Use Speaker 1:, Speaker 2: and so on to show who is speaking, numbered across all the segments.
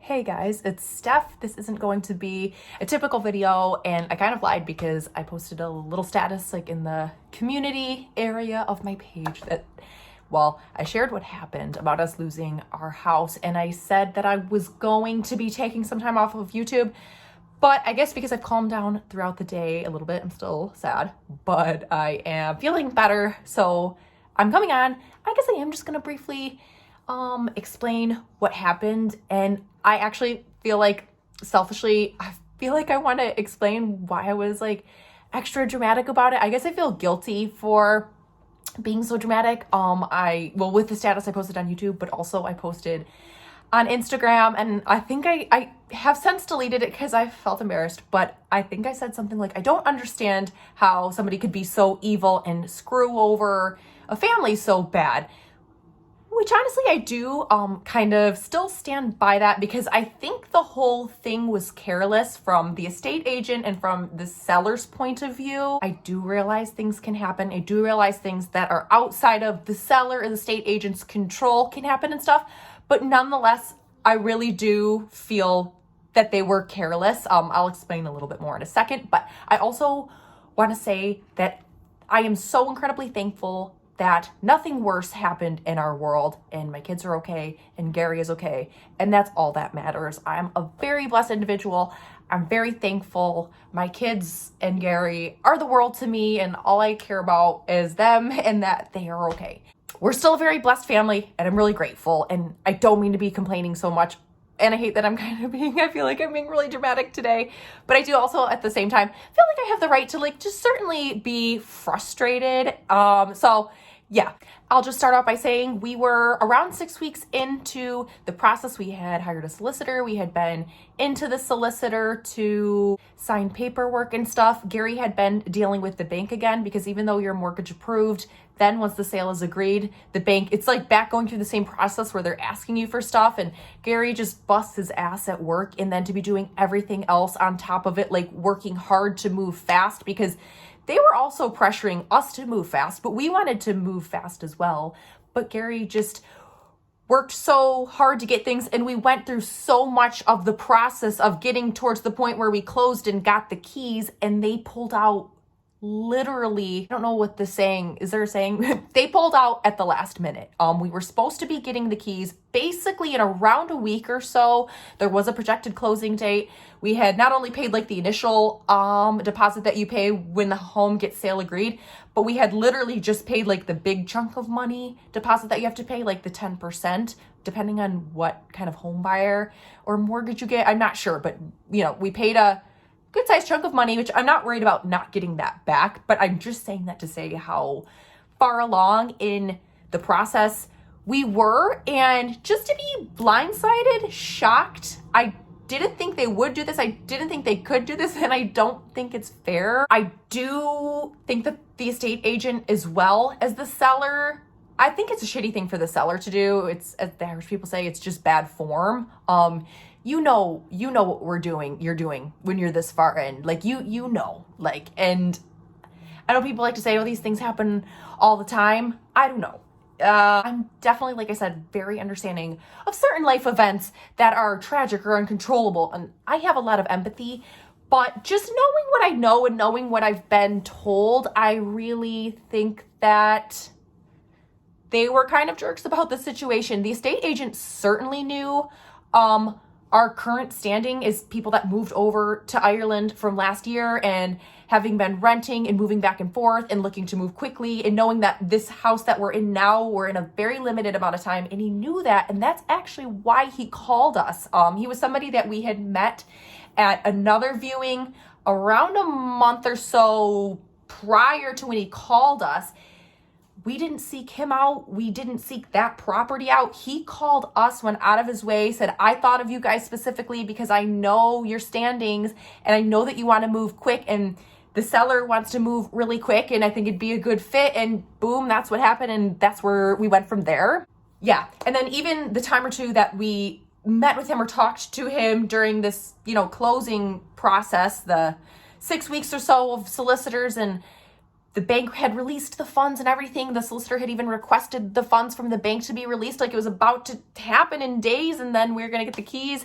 Speaker 1: Hey guys, it's Steph. This isn't going to be a typical video, and I kind of lied because I posted a little status like in the community area of my page that, well, I shared what happened about us losing our house, and I said that I was going to be taking some time off of YouTube, but I guess because I've calmed down throughout the day a little bit, I'm still sad, but I am feeling better, so I'm coming on. I guess I am just gonna briefly explain what happened, and I actually feel like selfishly I want to explain why I was like extra dramatic about it. I guess I feel guilty for being so dramatic. With the status I posted on YouTube, but also I posted on Instagram, and I think I have since deleted it because I felt embarrassed, but I think I said something like, I don't understand how somebody could be so evil and screw over a family so bad. Which honestly, I do kind of still stand by that, because I think the whole thing was careless from the estate agent and from the seller's point of view. I do realize things can happen. I do realize things that are outside of the seller or the estate agent's control can happen and stuff. But nonetheless, I really do feel that they were careless. I'll explain a little bit more in a second. But I also want to say that I am so incredibly thankful that nothing worse happened in our world, and my kids are okay, and Gary is okay, and that's all that matters. I'm a very blessed individual. I'm very thankful. My kids and Gary are the world to me, and all I care about is them and that they are okay. We're still a very blessed family, and I'm really grateful, and I don't mean to be complaining so much, and I hate that I feel like I'm being really dramatic today, but I do also at the same time feel like I have the right to just certainly be frustrated. Yeah, I'll just start off by saying we were around 6 weeks into the process. We had hired a solicitor. We had been into the solicitor to sign paperwork and stuff. Gary had been dealing with the bank again, because even though you're mortgage approved, then once the sale is agreed, the bank, it's like back going through the same process where they're asking you for stuff, and Gary just busts his ass at work, and then to be doing everything else on top of it, like working hard to move fast, because they were also pressuring us to move fast, but we wanted to move fast as well. But Gary just worked so hard to get things, and we went through so much of the process of getting towards the point where we closed and got the keys, and they pulled out literally, I don't know what the saying, is there a saying? They pulled out at the last minute. We were supposed to be getting the keys basically in around a week or so. There was a projected closing date. We had not only paid like the initial deposit that you pay when the home gets sale agreed, but we had literally just paid like the big chunk of money deposit that you have to pay, like the 10%, depending on what kind of home buyer or mortgage you get. I'm not sure, but we paid a good sized chunk of money, which I'm not worried about not getting that back, but I'm just saying that to say how far along in the process we were, and just to be blindsided, shocked. I didn't think they would do this. I didn't think they could do this, and I don't think it's fair. I do think that the estate agent as well as the seller, I think it's a shitty thing for the seller to do. It's, as the Irish people say, it's just bad form. You know what you're doing when you're this far in, and I know people like to say, oh, these things happen all the time. I don't know. I'm definitely, like I said, very understanding of certain life events that are tragic or uncontrollable, and I have a lot of empathy, but just knowing what I know and knowing what I've been told, I really think that they were kind of jerks about the situation. The estate agent certainly knew. Our current standing is people that moved over to Ireland from last year and having been renting and moving back and forth and looking to move quickly, and knowing that this house that we're in now, we're in a very limited amount of time, and he knew that, and that's actually why he called us. He was somebody that we had met at another viewing around a month or so prior to when he called us. We didn't seek him out. We didn't seek that property out. He called us, went out of his way, said, I thought of you guys specifically because I know your standings and I know that you want to move quick, and the seller wants to move really quick, and I think it'd be a good fit. And boom, that's what happened. And that's where we went from there. Yeah. And then even the time or two that we met with him or talked to him during this, closing process, the 6 weeks or so of solicitors, and the bank had released the funds and everything. The solicitor had even requested the funds from the bank to be released, like it was about to happen in days, and then we were gonna get the keys.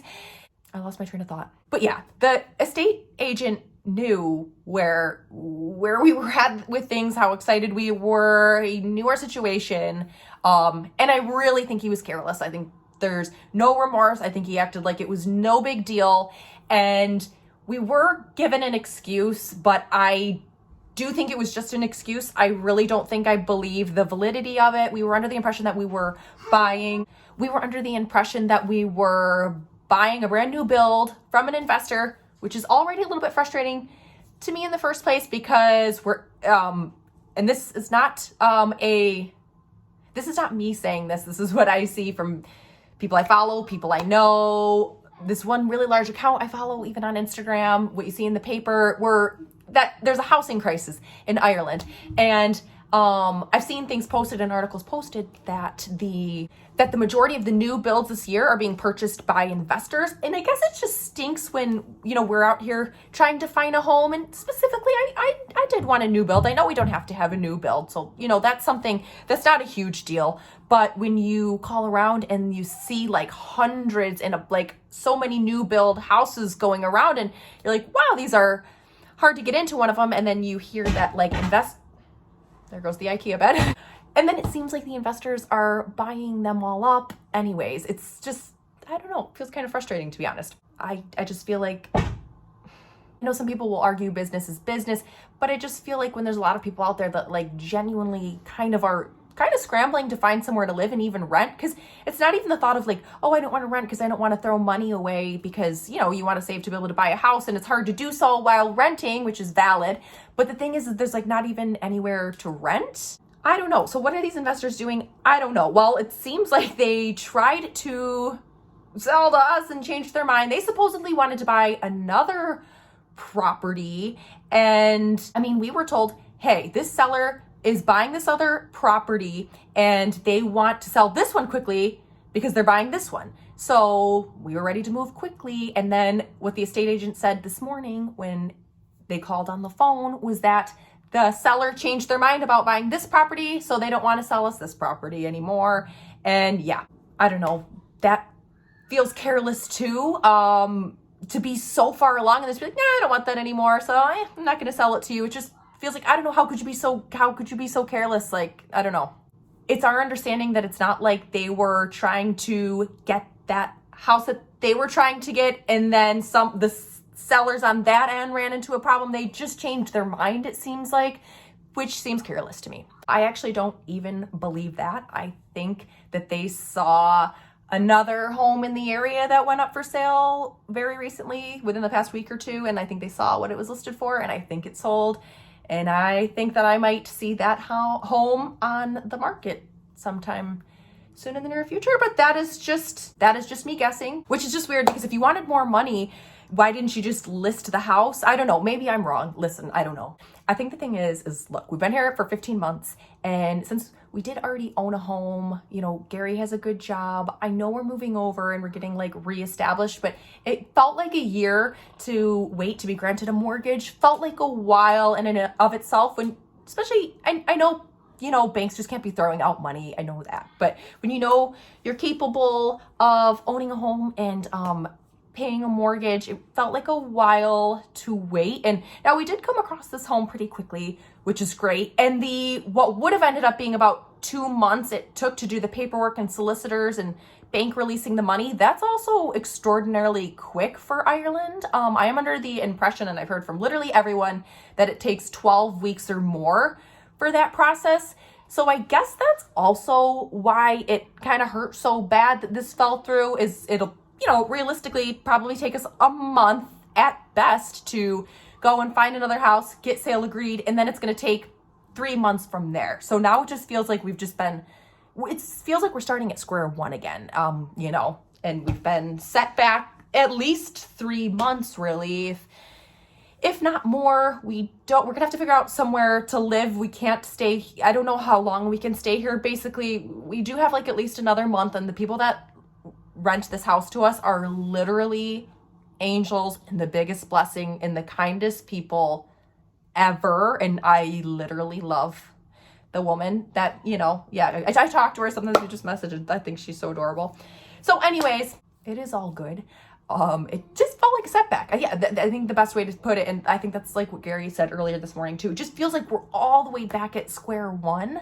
Speaker 1: I lost my train of thought. But yeah, the estate agent knew where we were at with things, how excited we were. He knew our situation. And I really think he was careless. I think there's no remorse. I think he acted like it was no big deal. And we were given an excuse, but I do think it was just an excuse. I really don't think I believe the validity of it. We were under the impression that we were buying a brand new build from an investor, which is already a little bit frustrating to me in the first place, because and this is not me saying this. This is what I see from people I follow, people I know. This one really large account I follow, even on Instagram, what you see in the paper, that there's a housing crisis in Ireland. And I've seen things posted and articles posted that the majority of the new builds this year are being purchased by investors. And I guess it just stinks when, we're out here trying to find a home. And specifically, I did want a new build. I know we don't have to have a new build. So, that's something that's not a huge deal. But when you call around and you see like hundreds and like so many new build houses going around, and you're like, wow, these are hard to get into one of them. And then you hear that like there goes the IKEA bed. And then it seems like the investors are buying them all up anyways. It's just, I don't know, it feels kind of frustrating, to be honest. I just feel like, I know some people will argue business is business, but I just feel like when there's a lot of people out there that like genuinely are scrambling to find somewhere to live and even rent, because it's not even the thought of like, oh, I don't want to rent because I don't want to throw money away, because, you want to save to be able to buy a house, and it's hard to do so while renting, which is valid. But the thing is that there's like not even anywhere to rent. I don't know. So what are these investors doing? I don't know. Well, it seems like they tried to sell to us and changed their mind. They supposedly wanted to buy another property. And I mean, we were told, hey, this seller is buying this other property and they want to sell this one quickly because they're buying this one. So we were ready to move quickly. And then what the estate agent said this morning when they called on the phone was that the seller changed their mind about buying this property, so they don't want to sell us this property anymore. And yeah, I don't know. That feels careless too. To be so far along and just be like, nah, I don't want that anymore, so I'm not going to sell it to you. It just feels like, I don't know, how could you be so careless? Like, I don't know. It's our understanding that it's not like they were trying to get that house that they were trying to get, and then the sellers on that end ran into a problem. They just changed their mind, it seems like, which seems careless to me. I actually don't even believe that. I think that they saw another home in the area that went up for sale very recently, within the past week or two, and I think they saw what it was listed for, and I think it sold. And I think that I might see that home on the market sometime soon in the near future. But that is just me guessing, which is just weird, because if you wanted more money, why didn't you just list the house? I don't know. Maybe I'm wrong. Listen, I don't know. I think the thing is look, we've been here for 15 months. And since we did already own a home, Gary has a good job. I know we're moving over and we're getting like reestablished, but it felt like a year to wait to be granted a mortgage. Felt like a while in and of itself, when, especially, I know, banks just can't be throwing out money. I know that. But when you're capable of owning a home and, paying a mortgage, it felt like a while to wait. And now we did come across this home pretty quickly, which is great. And what would have ended up being about 2 months it took to do the paperwork and solicitors and bank releasing the money, that's also extraordinarily quick for Ireland. I am under the impression, and I've heard from literally everyone, that it takes 12 weeks or more for that process. So I guess that's also why it kind of hurt so bad that this fell through. Is it'll realistically probably take us a month at best to go and find another house, get sale agreed, and then it's going to take 3 months from there. So now it just feels like it feels like we're starting at square one again, and we've been set back at least 3 months, really. If not more, we're going to have to figure out somewhere to live. We can't stay. I don't know how long we can stay here. Basically, we do have like at least another month, and the people that rent this house to us are literally angels and the biggest blessing and the kindest people ever. And I literally love the woman that, you know, yeah, I talked to her, sometimes we just messaged. I think she's so adorable. So anyways, it is all good. It just felt like a setback. Yeah, I think the best way to put it, and I think that's like what Gary said earlier this morning too, it just feels like we're all the way back at square one.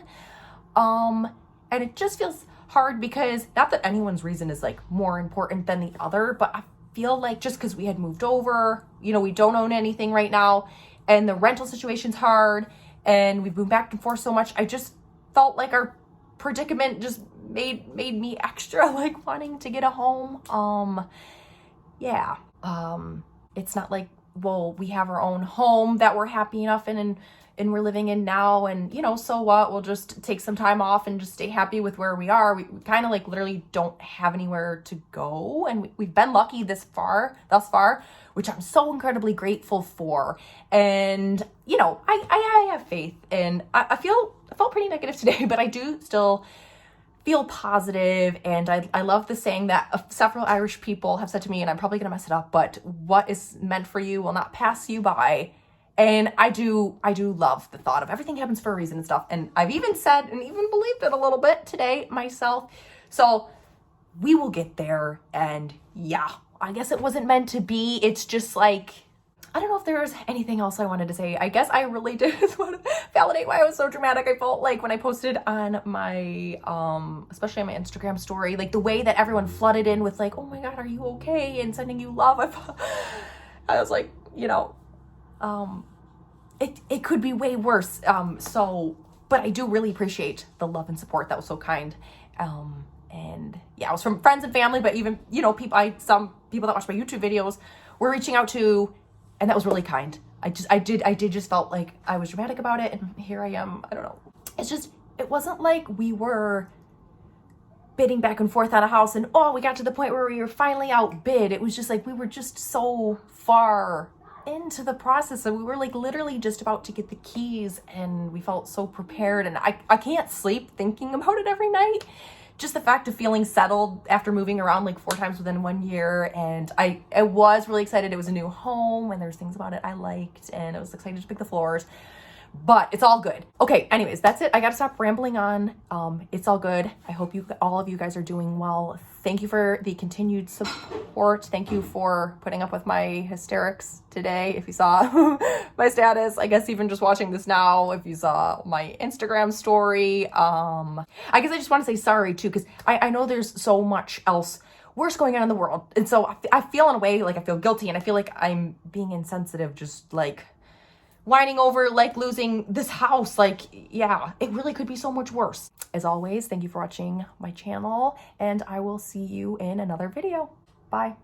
Speaker 1: And it just feels hard because not that anyone's reason is like more important than the other, but I feel like just because we had moved over, you know, we don't own anything right now, and the rental situation's hard, and we've moved back and forth so much, I just felt like our predicament just made me extra like wanting to get a home. Yeah. It's not like, well, we have our own home that we're happy enough in and we're living in now, and you know, so what, we'll just take some time off and just stay happy with where we are. We kind of like literally don't have anywhere to go, and we've been lucky thus far, which I'm so incredibly grateful for. And you know, I have faith, and I felt pretty negative today, but I do still feel positive. And I love the saying that several Irish people have said to me, and I'm probably gonna mess it up, but what is meant for you will not pass you by. And I do love the thought of everything happens for a reason and stuff. And I've even said and even believed it a little bit today myself. So we will get there. And yeah, I guess it wasn't meant to be. It's just like, I don't know if there's anything else I wanted to say. I guess I really did just want to validate why I was so dramatic. I felt like when I posted on my, especially on my Instagram story, like the way that everyone flooded in with like, oh my God, are you okay? And sending you love. I was like, you know, it could be way worse. But I do really appreciate the love and support. That was so kind. And yeah, it was from friends and family, but even, you know, some people that watch my YouTube videos were reaching out to, and that was really kind. I did just felt like I was dramatic about it, and here I am. I don't know. It wasn't like we were bidding back and forth on a house and, oh, we got to the point where we were finally outbid. It was just like, we were just so far into the process, and we were like literally just about to get the keys, and we felt so prepared. And I can't sleep thinking about it every night. Just the fact of feeling settled after moving around like 4 times within 1 year. And I was really excited. It was a new home, and there's things about it I liked, and I was excited to pick the floors, but it's all good. Okay, anyways, that's it. I gotta stop rambling on. It's all good. I hope all of you guys are doing well. Thank you for the continued support. Thank you for putting up with my hysterics today. If you saw my status, I guess even just watching this now, if you saw my Instagram story, I guess I just want to say sorry too, because I know there's so much else worse going on in the world. And so I feel in a way like I feel guilty, and I feel like I'm being insensitive, just like whining over like losing this house. Like, yeah, it really could be so much worse. As always, thank you for watching my channel, and I will see you in another video. Bye.